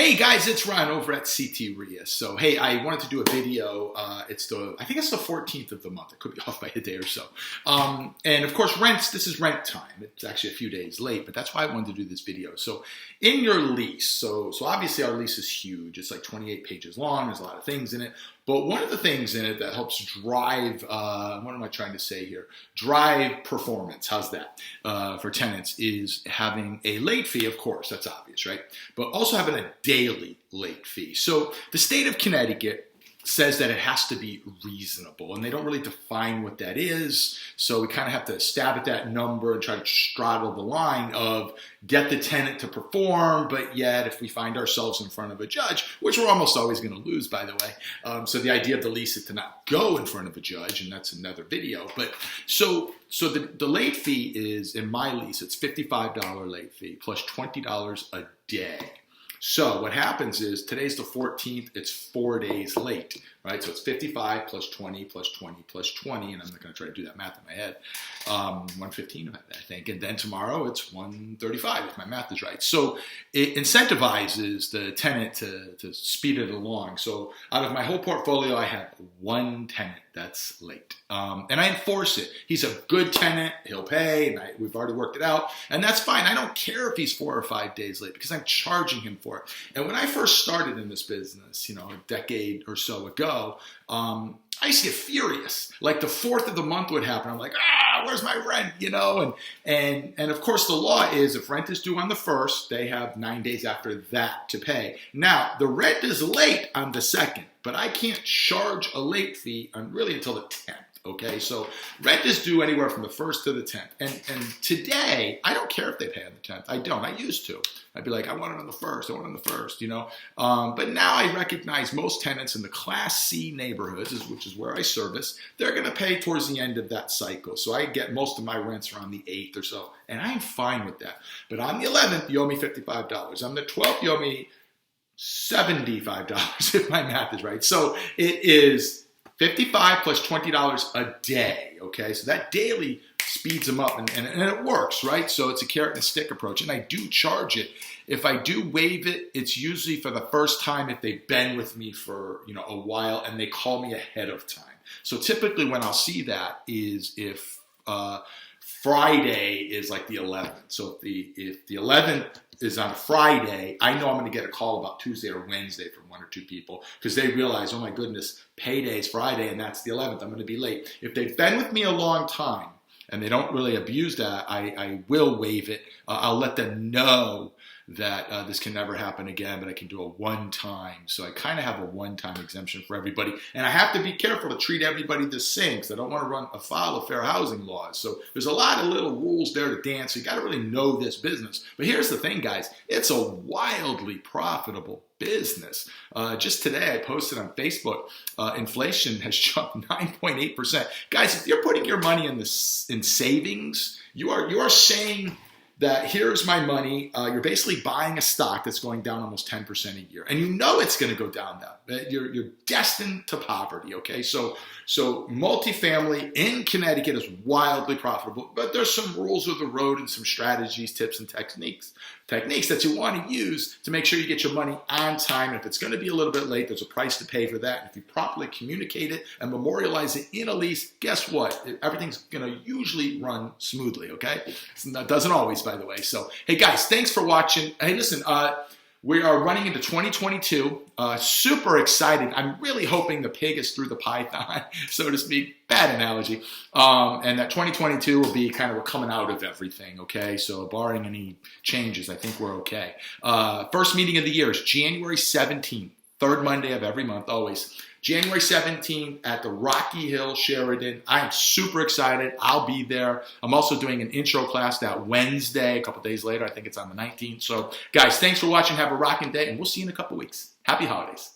Hey guys, it's Ron over at CTREIA. So hey, I wanted to do a video. I think it's the 14th of the month. It could be off by a day or so. And of course, rents. This is rent time. It's actually a few days late, but that's why I wanted to do this video. So in your lease, so obviously our lease is huge. It's like 28 pages long. There's a lot of things in it. But one of the things in it that helps drive, what am I trying to say here? Drive performance, how's that, for tenants is having a late fee, of course, that's obvious, right? But also having a daily late fee. So the state of Connecticut says that it has to be reasonable, and they don't really define what that is. So we kind of have to stab at that number and try to straddle the line of get the tenant to perform, but yet if we find ourselves in front of a judge, which we're almost always going to lose, by the way. So the idea of the lease is to not go in front of a judge, and that's another video. But so the late fee is, in my lease, it's $55 late fee plus $20 a day. So what happens is today's the 14th, it's 4 days late, right? So it's 55 plus 20 plus 20 plus 20, and I'm not going to try to do that math in my head. 115, I think. And then tomorrow it's 135 if my math is right. So it incentivizes the tenant to speed it along. So out of my whole portfolio, I have one tenant that's late. And I enforce it. He's a good tenant, he'll pay, and we've already worked it out. And that's fine. I don't care if he's 4 or 5 days late because I'm charging him for it. And when I first started in this business, a decade or so ago, I used to get furious. Like the 4th of the month would happen. I'm like, where's my rent? And of course the law is if rent is due on the 1st, they have 9 days after that to pay. Now the rent is late on the 2nd, but I can't charge a late fee really until the 10th. Okay, so rent is due anywhere from the 1st to the 10th. And today, I don't care if they pay on the 10th. I don't. I used to. I'd be like, I want it on the 1st. I want it on the 1st, But now I recognize most tenants in the Class C neighborhoods, which is where I service, they're going to pay towards the end of that cycle. So I get most of my rents around the 8th or so. And I'm fine with that. But on the 11th, you owe me $55. On the 12th, you owe me $75 if my math is right. So it is $55 plus $20 a day, okay? So that daily speeds them up, and it works, right? So it's a carrot and a stick approach, and I do charge it. If I do waive it, it's usually for the first time if they've been with me for a while and they call me ahead of time. So typically when I'll see that is if Friday is like the 11th. So if the 11th is on a Friday, I know I'm going to get a call about Tuesday or Wednesday from 1 or 2 people because they realize, oh my goodness, payday's Friday and that's the 11th. I'm going to be late. If they've been with me a long time and they don't really abuse that, I will waive it. I'll let them know that this can never happen again, but I can do a one-time. So I kind of have a one-time exemption for everybody. And I have to be careful to treat everybody the same because I don't want to run afoul of fair housing laws. So there's a lot of little rules there to dance. So you got to really know this business. But here's the thing, guys. It's a wildly profitable business. Just today, I posted on Facebook, inflation has jumped 9.8%. Guys, if you're putting your money in savings, you are saying that here's my money. You're basically buying a stock that's going down almost 10% a year. And it's going to go down now. You're destined to poverty, okay? So multifamily in Connecticut is wildly profitable, but there's some rules of the road and some strategies, tips, and techniques that you want to use to make sure you get your money on time. If it's going to be a little bit late, there's a price to pay for that. And if you properly communicate it and memorialize it in a lease, guess what? Everything's going to usually run smoothly, okay? That doesn't always, by the way. So, hey guys, thanks for watching. Hey, listen, we are running into 2022. Super excited. I'm really hoping the pig is through the python, so to speak. Bad analogy. And that 2022 will be kind of we're coming out of everything, okay? So barring any changes, I think we're okay. First meeting of the year is January 17th, third Monday of every month, always. January 17th at the Rocky Hill Sheridan. I am super excited. I'll be there. I'm also doing an intro class that Wednesday, a couple days later. I think it's on the 19th. So, guys, thanks for watching. Have a rocking day, and we'll see you in a couple weeks. Happy holidays.